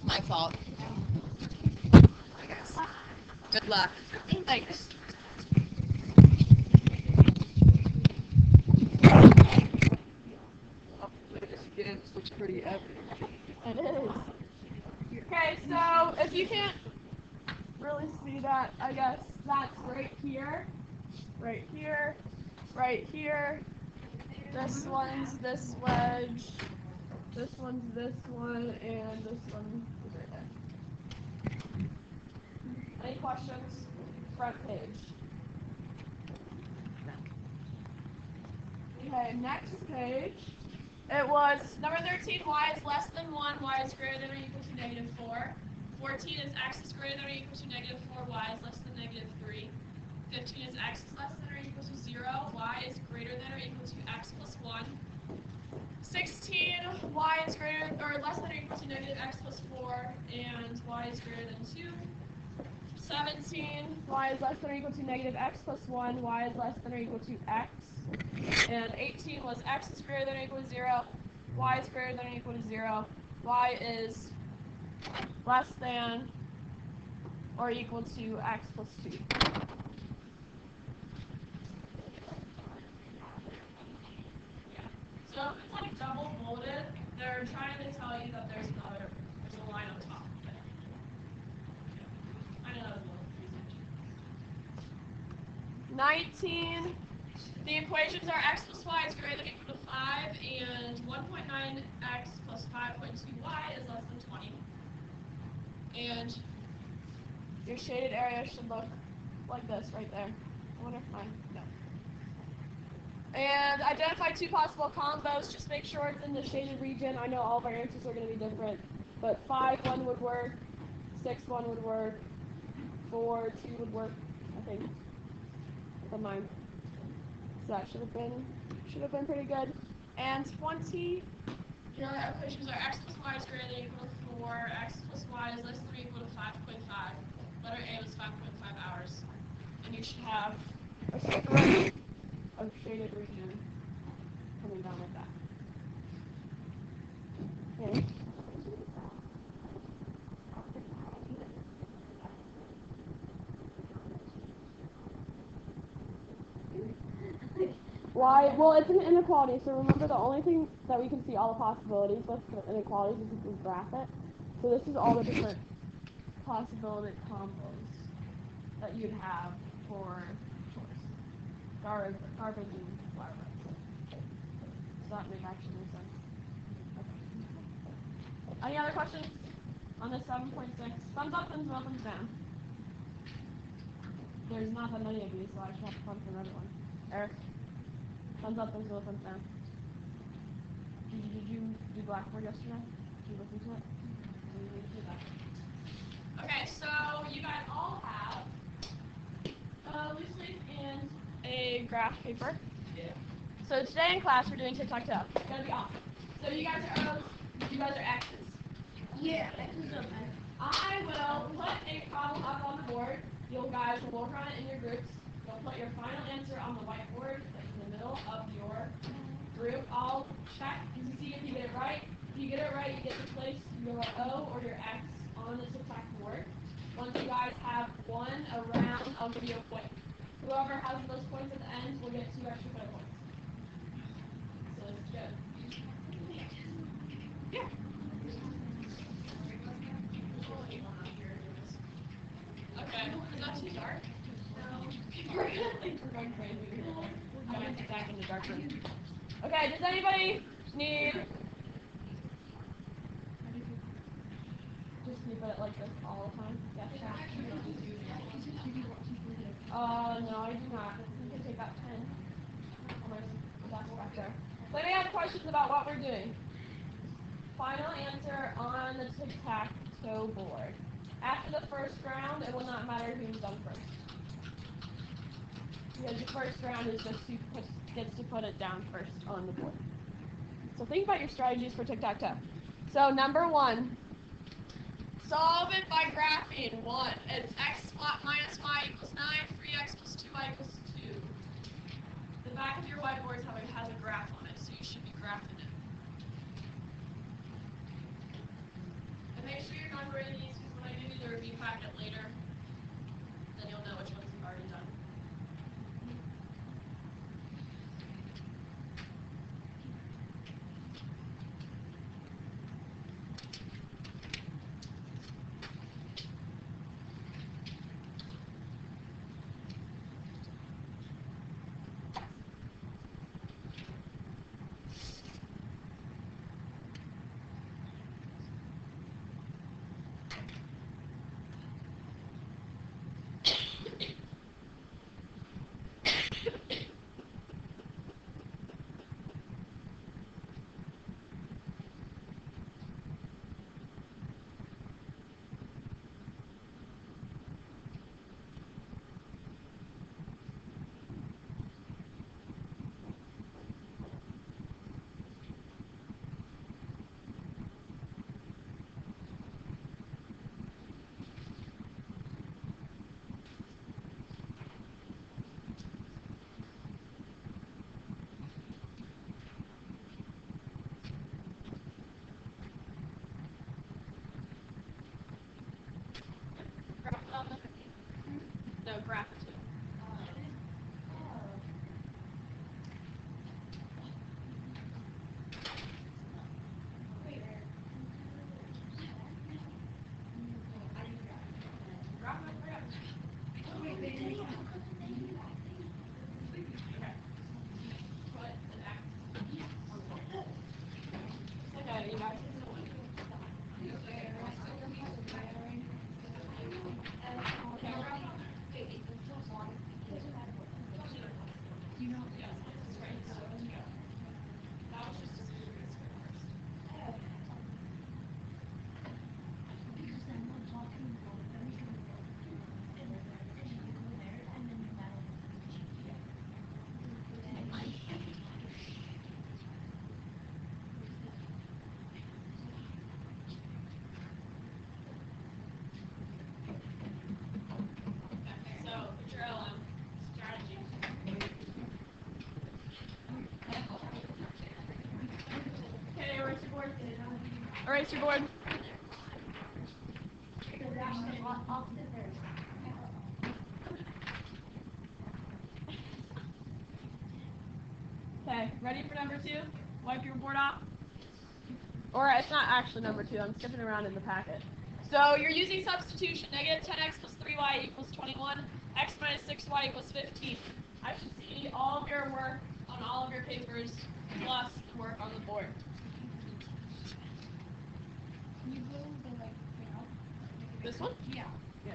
My fault. Good luck. Thanks. Oh, this again looks pretty epic. It is. Okay, so if you can't really see that, I guess that's right here, right here, right here. This one's this wedge, this one's this one, and this one is right there. Any questions? Front page. Okay, next page. It was number 13, y is less than 1, y is greater than or equal to negative 4. 14 is x is greater than or equal to negative 4, y is less than negative 3. 15 is x is less than or equal to 0, y is greater than or equal to x plus 1. 16, y is greater or less than or equal to negative x plus 4, and y is greater than 2. 17, y is less than or equal to negative x plus 1, y is less than or equal to x. And 18 was x is greater than or equal to 0, y is greater than or equal to 0, y is less than or equal to x plus 2. Yeah. So if it's like double bolded, they're trying to tell you that there's a line on top of it. I know that was a little confusing. 19. The equations are x plus y is greater than or equal to 5, and 1.9x plus 5.2y is less than 20. And your shaded area should look like this right there. I wonder if mine, no. And identify two possible combos. Just make sure it's in the shaded region. I know all of our answers are going to be different, but 5, 1 would work, 6, 1 would work, 4, 2 would work, I think, than mine. So that should have been pretty good. And 20, your equations are x plus y is greater than or equal to 4, x plus y is less than or equal to 5.5. Letter A was 5.5 hours. And you should have a strip of shaded region coming down like that. Okay. Why? Well, it's an inequality, so remember the only thing that we can see all the possibilities with for inequalities is if we graph it. So this is all the different possibility combos that you'd have for choice. Garbage and flower beds. Does that make actually make sense? Okay. Any other questions on this 7.6? Thumbs up, thumbs up, thumbs down. There's not that many of you, so I should have to fun for everyone. Eric? Thumbs up, thumbs up, thumbs down. Did you do Blackboard yesterday? Did you listen to it? You need to do that. Okay, so you guys all have a loose leaf and a graph paper. Yeah. So today in class we're doing tic-tac-toe. It's gonna be awesome. So you guys are O's, you guys are X's. Yeah, X's are better. I will put a problem up on the board. You guys will work on it in your groups. You'll put your final answer on the whiteboard in the middle of your group. I'll check to see if you get it right. If you get it right, you get to place your O or your X on the tic-tac board. Once you guys have won a round, I'll give you a point. Whoever has those points at the end will get 2 extra credit points. So let's go. Yeah. Okay, is that too dark? No. We're going crazy. I'm going to back in the dark room. Okay, does anybody need... Just keep it like this all the time? Yes. No, I do not. You can take that pen. On my desk back there. Let me have questions about what we're doing. Final answer on the tic-tac-toe board. After the first round, it will not matter who's done first. Because the first round is just who gets to put it down first on the board. So think about your strategies for tic-tac-toe. So number 1, solve it by graphing. 1, it's x minus y equals 9, 3x plus 2y equals 2. The back of your whiteboard has a graph on it, so you should be graphing it. a graph or two. Okay, you guys. So, put your strategy. Okay, erase your board. Erase your board. Okay, ready for number 2? Wipe your board off. Or it's not actually number 2, I'm skipping around in the packet. So you're using substitution. Negative 10x plus 3y equals 21. X minus 6y equals 15. I should see all of your work on all of your papers plus the work on the board. This one? Yeah. Good.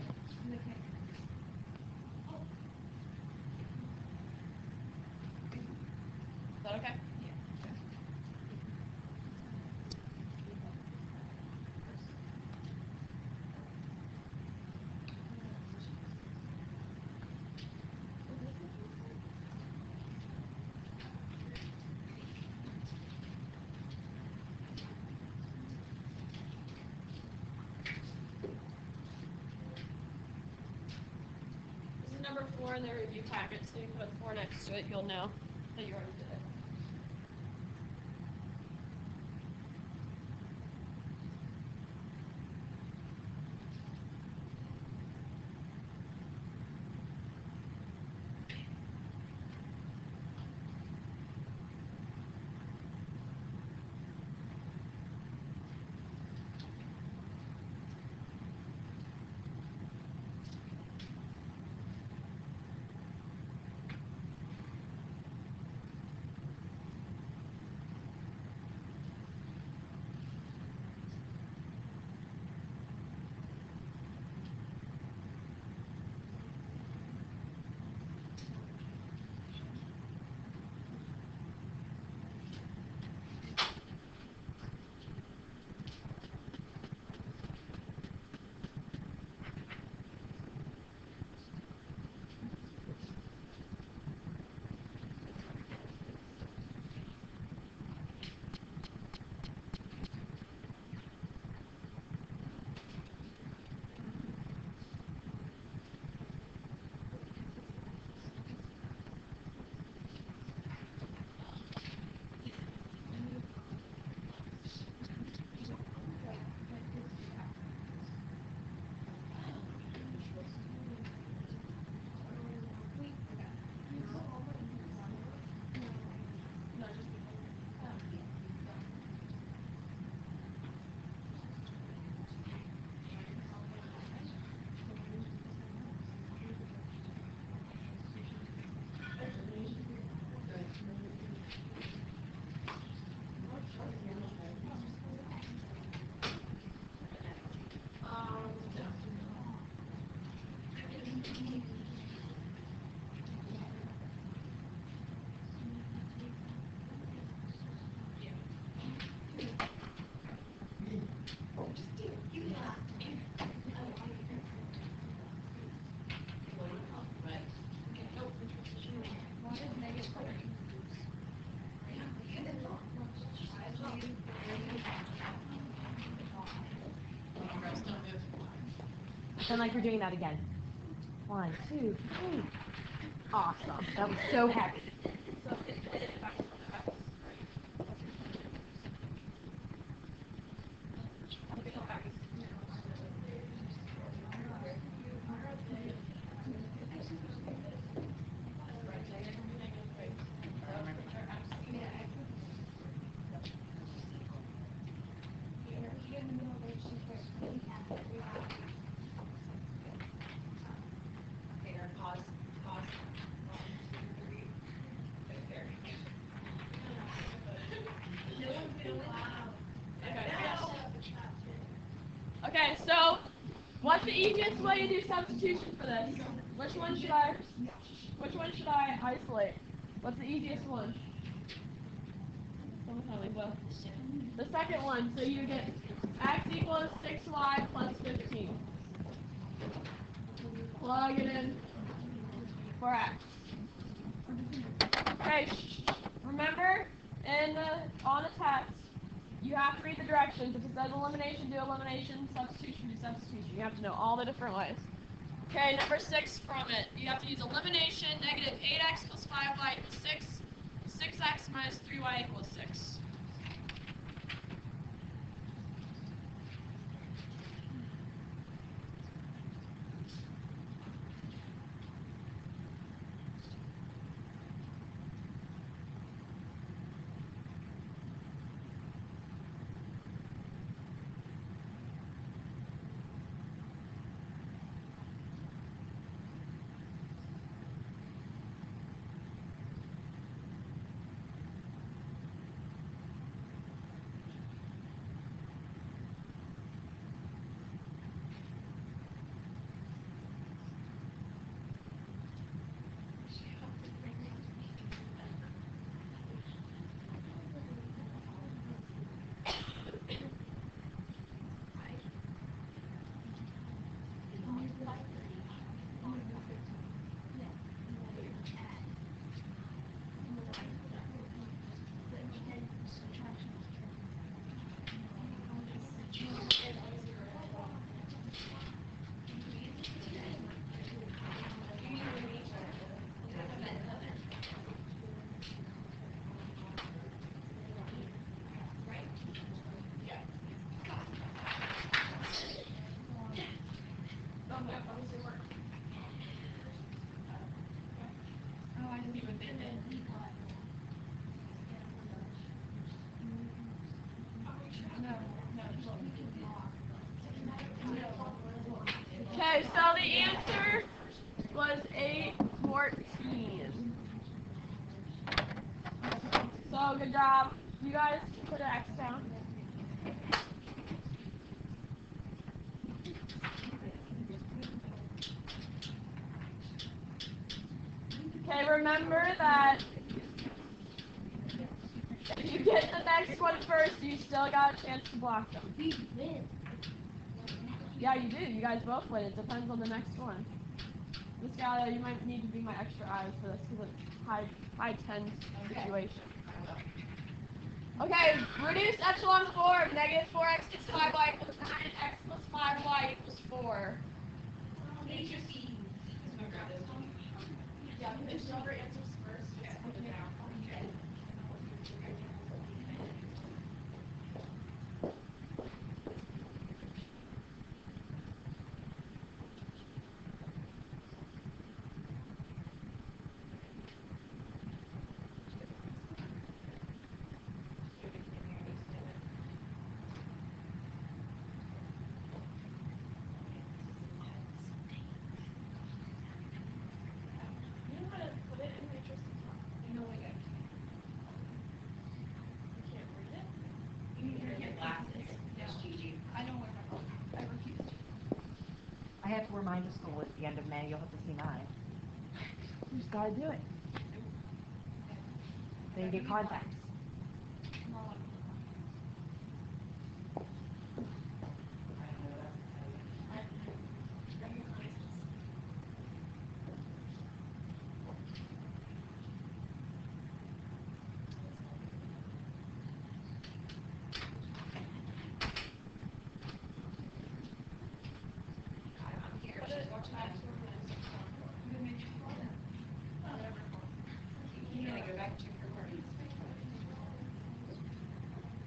Is that okay? This is number 4 in the review packet, so you put 4 next to it, you'll know that you already did it. Pretend like you're doing that again. 1, 2, 3. Awesome. That was so heavy. What's the easiest way to do substitution for this? Which one should I isolate? What's the easiest one? Someone tell me. Well, the second one. So you get x equals 6y plus 15. Plug it in for x. Okay. Remember, on the text, you have to read the directions. If it says elimination, do elimination. Substitution, do substitution. You have to know all the different ways. Okay, number 6 from it. You have to use elimination. Negative 8x plus 5y equals 6. 6x minus 3y equals 6. Okay, so the answer was 814. So good job. You guys put an X down. Okay, remember that if you get the next one first, you still got a chance to block them. Yeah, you do. You guys both win. It depends on the next one. Miss Gallo, you might need to be my extra eyes for this because it's high tense situation. Okay, reduce echelon form. Negative 4x plus 5y equals 9x plus 5y equals 4. Yeah, whichever answers first, just put it down. You know how to put it in matrix? You know, like I can't read it. You need to wear glasses. Yes, Gigi. I know where my phone. I refuse to. I have to wear mine to school at the end of May. You'll have to see mine. You just gotta do it. Then you get contacts. You gotta go back and check your recordings.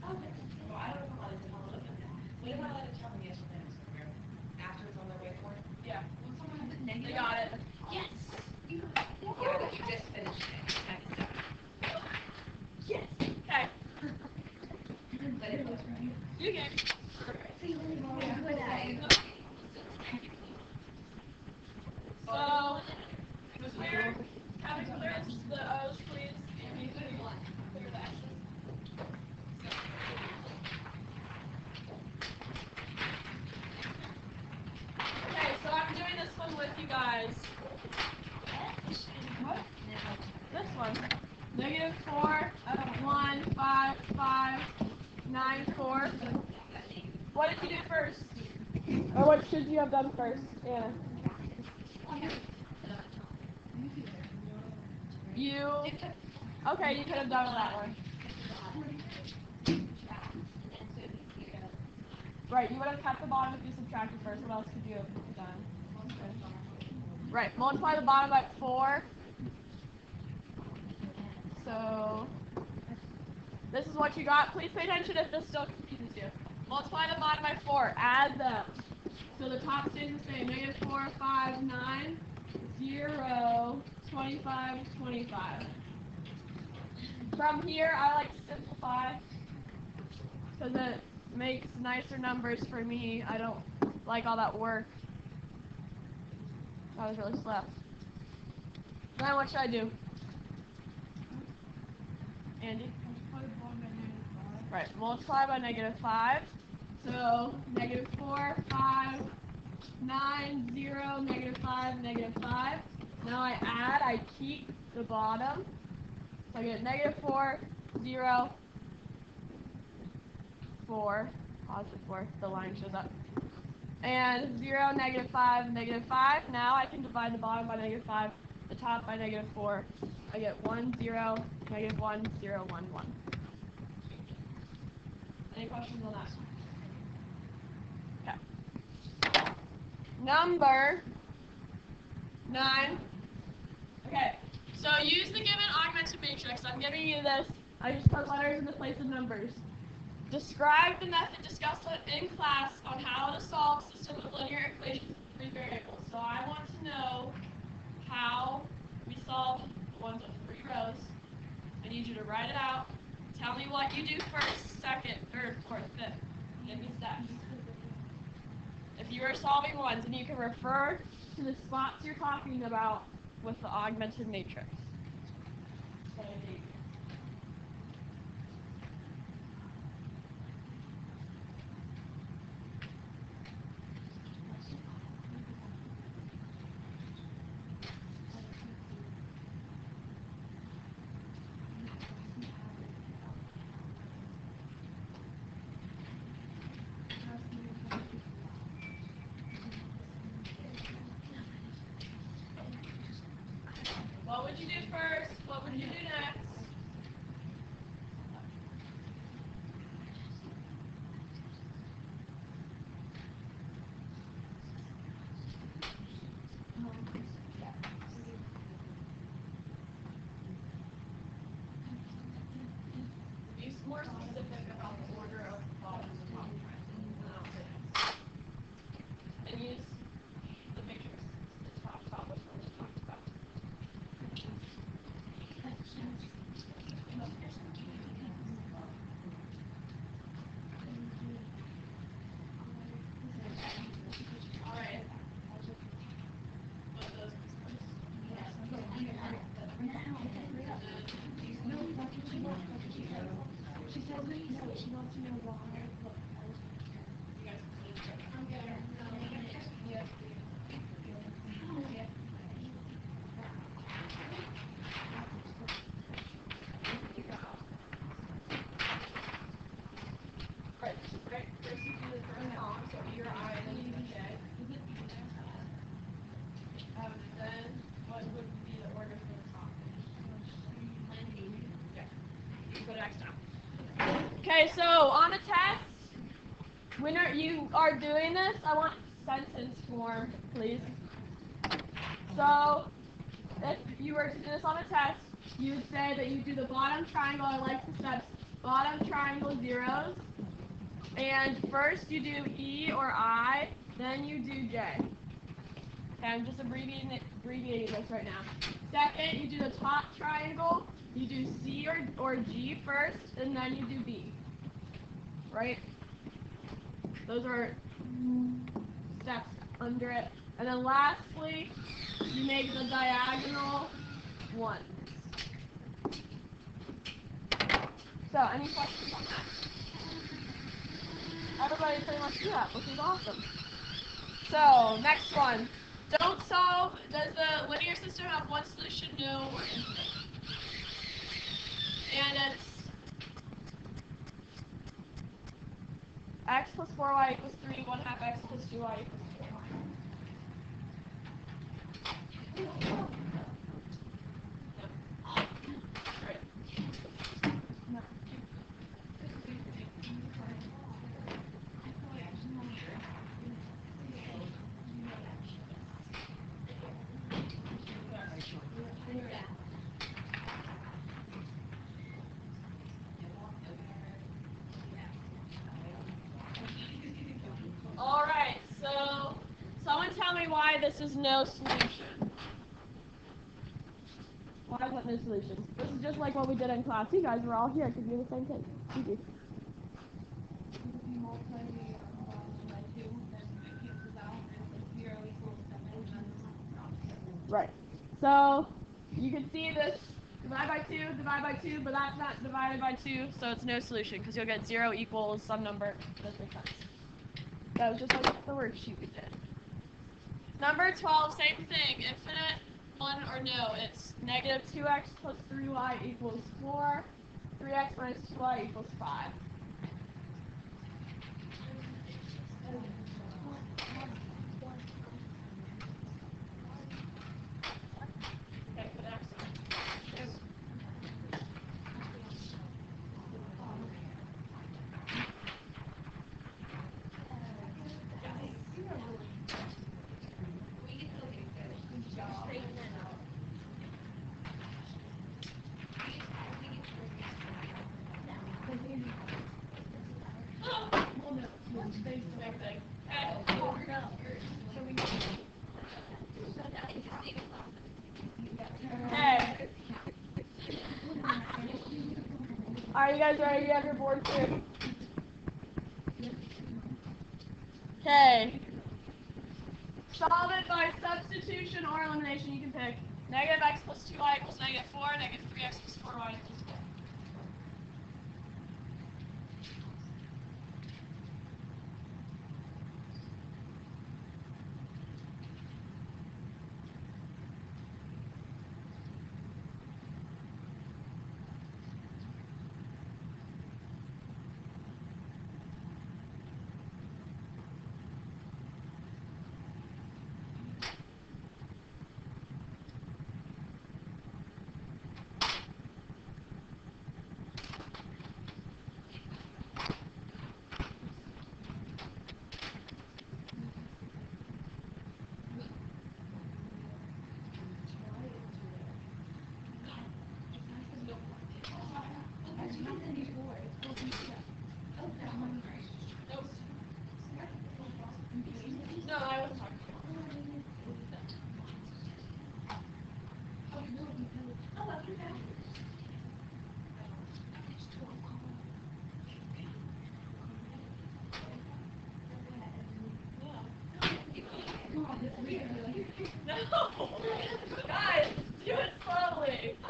Oh, well, I don't know how to tell them. What am I allowed to tell them yes or no? After it's on their whiteboard? Yeah. Well, someone has it negative. They got it. Yes! You just finished it. Yes. Okay. But it was right. You can. So, clear, have it clear the O's, please. And you clear the X's. guys. What? This one. -4, 1, 5, 5, 9, 4. What did you do first? Or what should you have done first, Anna? Okay, you could have done that one. Right, you would have kept the bottom if you subtracted first. What else could you have done? Right, multiply the bottom by 4. So, this is what you got. Please pay attention if this still confuses you. Multiply the bottom by 4. Add them. So the top stays the same. -4, 5, 9, 0, 25, 25. From here, I like to simplify because it makes nicer numbers for me. I don't like all that work. That was really slow. Then what should I do? Andy? Right, multiply by -5. So -4, 5, 9, 0, -5, -5. Now I add, I keep the bottom. So I get -4, 0, 4, +4, the line shows up. And 0, -5, -5. Now I can divide the bottom by -5, the top by -4. I get 1, 0, -1, 0, 1, 1. Any questions on that? Okay. Number 9. Okay, so use the given augmented matrix. I'm giving you this. I just put letters in the place of numbers. Describe the method discussed in class on how to solve a system of linear equations with 3 variables. So I want to know how we solve ones with 3 rows. I need you to write it out. Tell me what you do first, second, third, fourth, fifth. Give me steps. If you are solving ones, and you can refer to the spots you're talking about with the augmented matrix. What would you do first? What would you do next? Be more specific about the order of the bottom and top triangles. And use the matrix to talk about which one we talked about. Alright. Put those She says no, she wants to know why. You guys Right. First you do the first column, so E or I, then you do J. Then what would be the order for the top? Yeah. Go to next now. Okay, so on a test, when you are doing this, I want sentence form, please. So, if you were to do this on a test, you would say that you do the bottom triangle, I like the steps, bottom triangle zeros, and first you do E or I, then you do J. Okay, I'm just abbreviating this right now. Second, you do the top triangle, you do C or G first, and then you do B. Right? Those are steps under it. And then lastly, you make the diagonal 1. So, any questions on that? Everybody pretty much do that, which is awesome. So, next one. Don't solve. Does the linear system have one solution? No. And it's x plus 4y equals 3, 1/2 x plus 2y equals 4. Right. All right, so someone tell me why this is no solution. Why is that no solution? This is just like what we did in class. You guys were all here. It could be the same thing. Easy. Right. So you can see this divide by 2, but that's not divided by 2, so it's no solution because you'll get 0 equals some number. Doesn't make sense. That was just like the worksheet we did. Number 12, same thing. Infinite, 1 or no. It's negative 2x plus 3y equals 4. 3x minus 2y equals 5. Okay, put x on. Hey. Are you guys ready? You have your board too. Okay. Solve it by substitution or elimination. You can pick. Negative x plus 2y equals negative 4. Negative 3x plus 4y equals 4. No, I wasn't talking. No! Guys, do it slowly. No.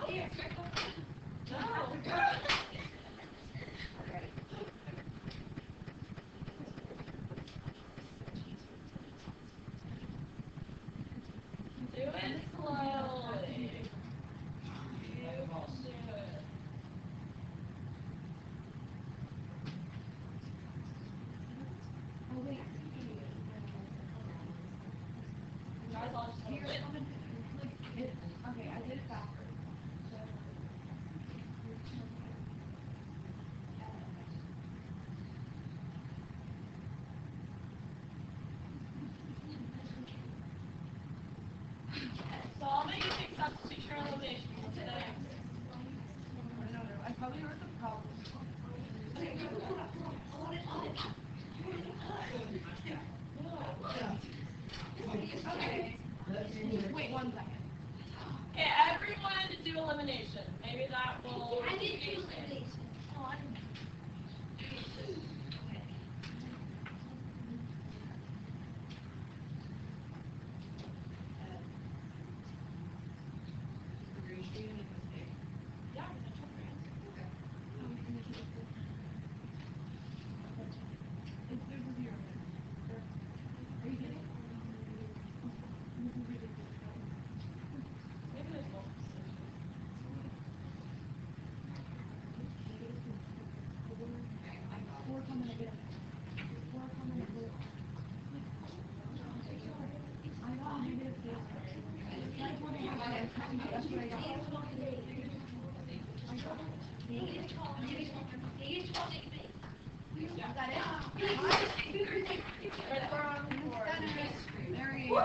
Do it slowly. You can do it. Guys, I'll just hear it. Okay, I did it backwards. Solve it using substitution or elimination. I probably heard the problem. Okay. Wait 1 second. Okay, everyone do elimination. Maybe that will. I did do elimination. There you go.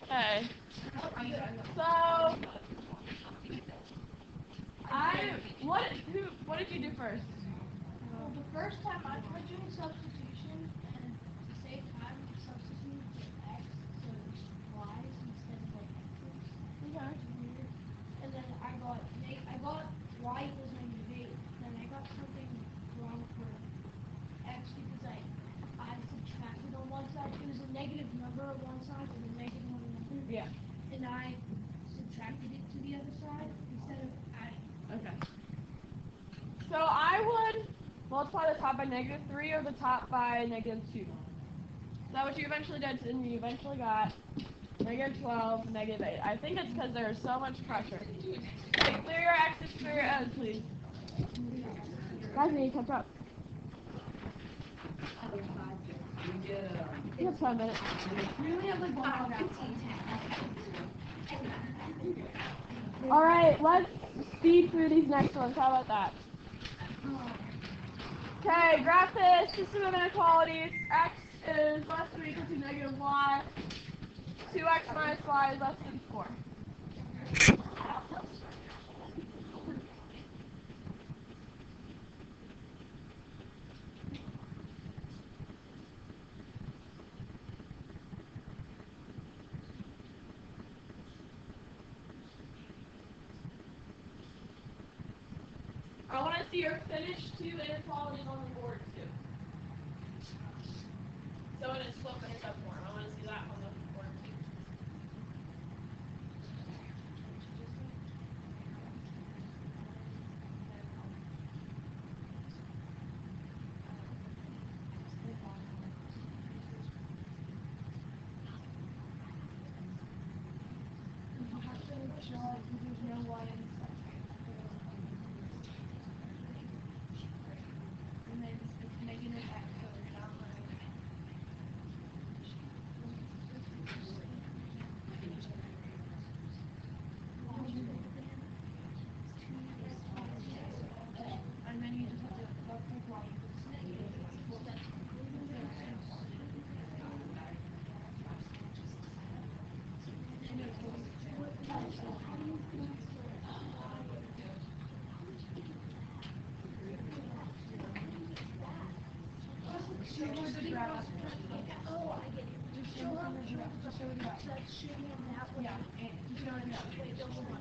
Okay. So what did you do first? Well, the first time I tried doing substitution, and to save time, I substituted for x, so it's y's instead of like x's. Okay. Which is weird. And then I got y equals -8. Then I got something wrong for x because I subtracted on one side. It was a negative number on one side and a negative on another. Yeah. And I subtracted it to the other side instead of adding. Okay. So I would multiply the top by -3 or the top by -2. Is that what you eventually did? And you eventually got -12, -8. I think it's because there's so much pressure. Okay, clear your x's, clear your o's, please. Guys, need to catch up. You have 10 minutes. We only have like one more round. Alright, let's speed through these next ones. How about that? Okay, graph this system of inequalities. X is less than or equal to -y. 2x minus y is less than 4. I want to see your finished 2 inequalities on the board too. So in its slope and subform. I want to see that on the board too. There's no y in the and then it's negative x, so it's not like and then you just have to take y equals negative. Show her the graph. Oh, I get it. Just show her the graph. Just show her the graph. Let's show me on that one. Yeah, and just show her the graph. Wait, don't hold on.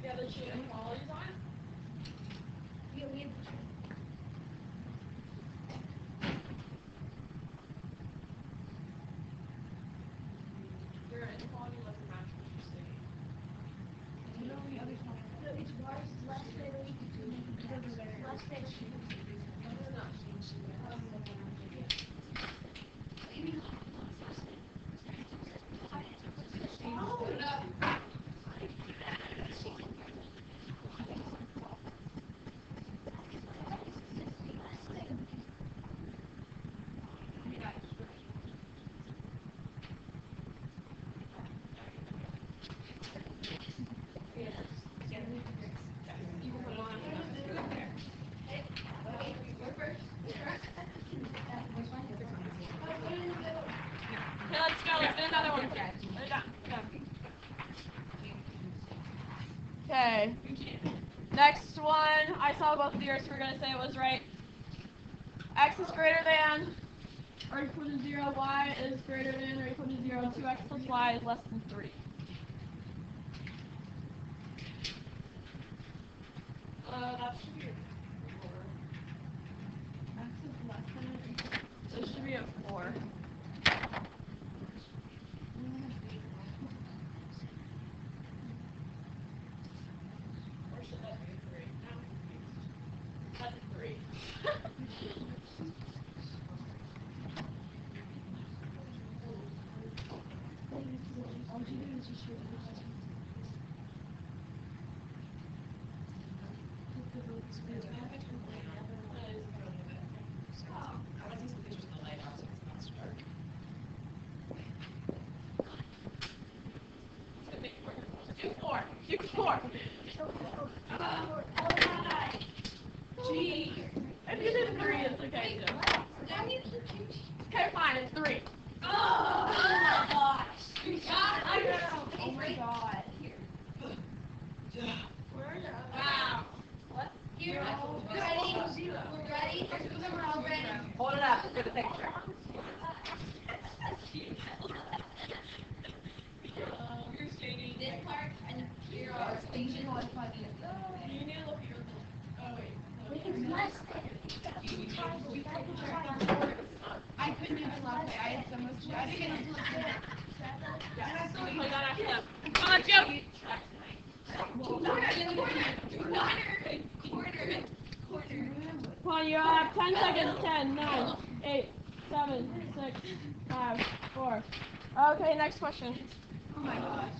Yeah, the 2 inequalities on? Yeah, we have Your inequality doesn't match what you say. no, the other side. No, it's y is less than or equal to negative x. Less than or equal to. Hold it up. You can put it on. Okay, let's go. Let's do another one. Put it down. Put it down. Okay. Next one. I saw both of yours, so we're going to say it was right. X is greater than or equal to 0. Y is greater than or equal to 0. 2x plus y is less than 3. That should be a 4. X is less than or equal. So it should be a 4. Or should that be a 3? Now I'm confused. That's a 3. All you do is just show the graph. Put the votes in. That is brilliant. 4. Gee. If you did 3, it's okay too. Okay, fine, it's 3. Oh my gosh. Oh my god. Wow. What? Here. Ready? We're ready? We're all ready. Hold it up for the picture. You're shading this part, and here are stations. You need to look at your little. Oh, wait. I couldn't even last night. I had so much. I didn't get into it. Yeah, so we got after that. Come on, Joe. Come on, you have 10 seconds. 10, 9, 8, 7, 6, 5, 4. Okay, next question. Oh my gosh.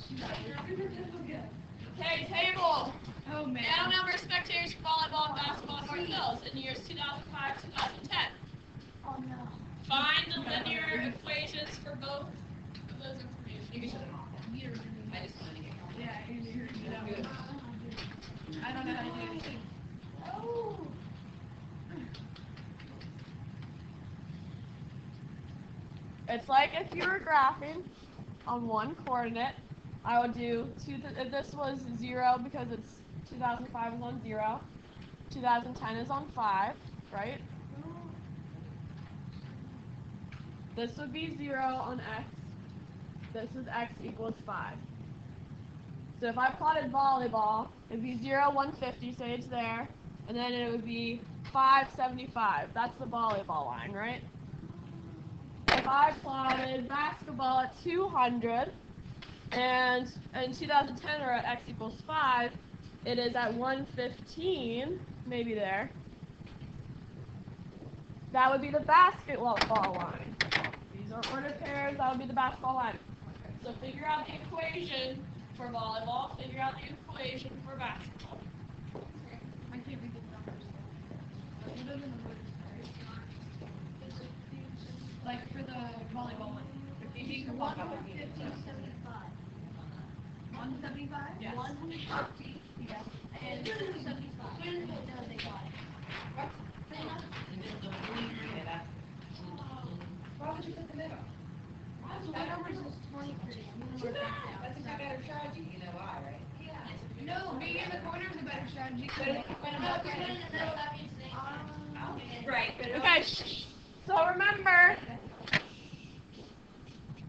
Okay, table. Oh man. Total number of spectators for volleyball and basketball at North Hills in years 2005, 2010. Oh no. Find the linear equations for both of those information. You can shut it off. I just wanted to get home. Yeah, I don't know how to do anything. Oh. It's like if you were graphing on one coordinate, I would do if this was 0 because it's 2005 is on 0, 2010 is on 5, right? This would be 0 on x. This is x equals 5. So if I plotted volleyball, it'd be 0, 150, say it's there, and then it would be 575. That's the volleyball line, right? If I plotted basketball at 200, and in 2010 or at x equals 5, it is at 115, maybe there. That would be the basketball line. These are ordered pairs, that would be the basketball line. So figure out the equation for volleyball, figure out the equation for basketball. I can't read the numbers. What are the numbers? Like for the volleyball one. If you can walk up with me. 175. 175? Yes. 150. Yes. And 275. No, they got it. What? Why would you put the middle? That number is 23. I'm gonna mark that down. That's a better strategy. You know why, right? Yeah. No, being in the corner is a better strategy. Right. Okay, so remember,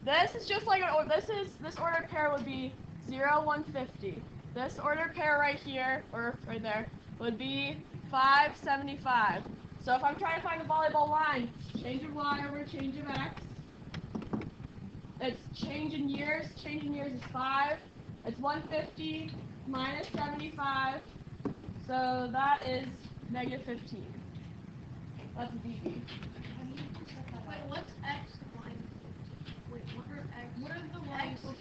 this is just like this ordered pair would be 0, 150. This ordered pair right here, or right there, would be 575. So if I'm trying to find the volleyball line, change of y over change of x. It's change in years is 5. It's 150 minus 75. So that is negative 15. That's DB. Wait, what's x and y? Wait, what are x? What are the lines? Or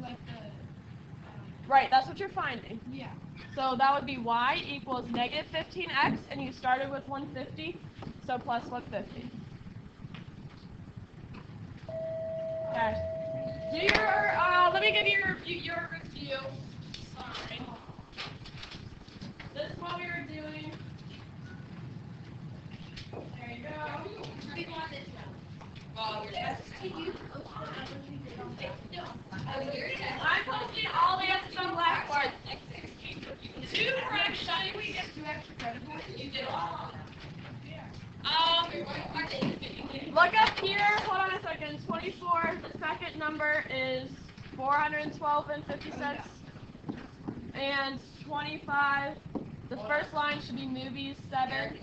like the, Right, that's what you're finding. yeah. So that would be y equals negative 15x, and you started with 150, so plus 150. Okay. Do your, let me give you your review. Sorry. This is what we were doing. There you go. We want this one. I'm posting all the answers on Blackboard. 2 corrections. We get 2 extra credit points. You did all. Look up here. Hold on a second. 24. The second number is 412 and 50 cents. And 25. The first line should be movies 7.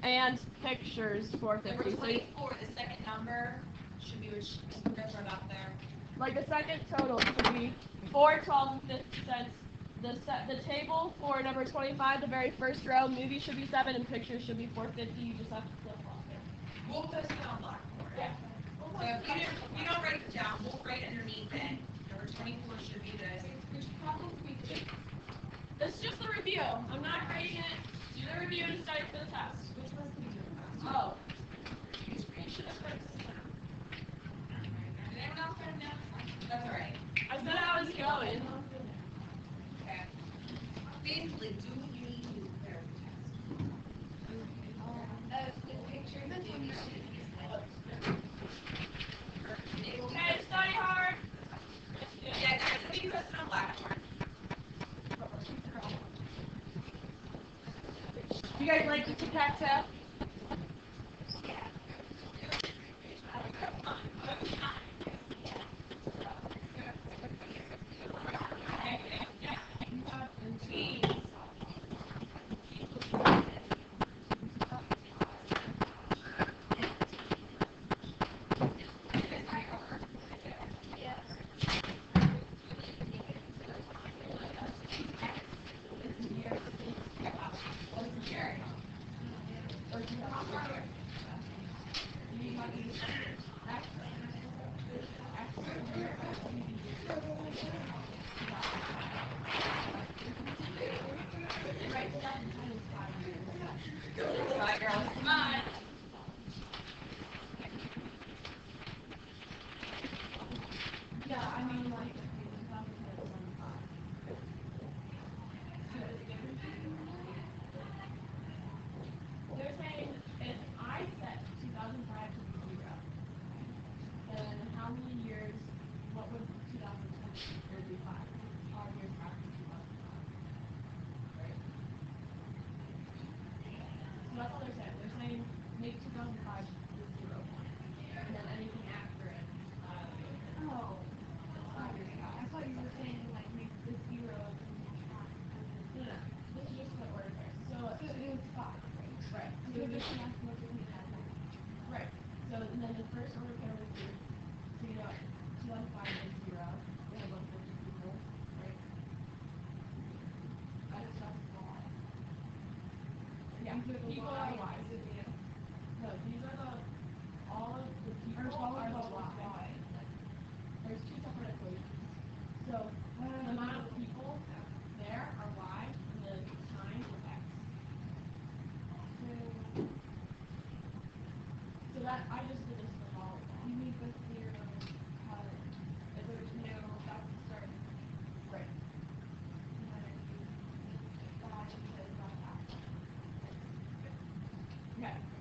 And pictures 450. 24, the second number should be which numbers are about there. Like the second total should be 412 and 50 cents. The table for number 25, the very first row, movie should be 7 and pictures should be 450. You just have to flip flop it. We'll post it on Blackboard. Yeah. So if you don't write it down, we'll write underneath it. Number 24 should be this. Which probably could. This is just the review. I'm not grading it. Do the review and study for the test. Which one's the easier one? Oh. You should have put this down. Did anyone else write it down? That's alright. I said I was going. guys like the tic-tac-toe? Bye, girls. Come on. Yeah, I mean, like, 2010 to 75. They're saying if I set 2005 to be 0, then how many years, what would 2010 be? It would be 5. 5 years after 2005. Right? So that's all they're saying. They're saying make 2005 the 0 point. And then anything after it, Oh, that's 5 years I past. thought you were saying like make the 0 and then after No, no. This is just the order first. So, So it was 5, right? right. So So this this, last one we had that. right. So and then the first order pair would be, so you know, 2005 is 0. We have 150 people, right? That's Y. Yeah, These are the people Y. are Y. No, these are the, all of the people are the Y. There's two separate equations. So the amount of people there are Y, and the time is X. So that, I just did this with all of You them. need the 0 cut. If there's no, that's the start. Right. And then it'd be 5 because that's after. Okay.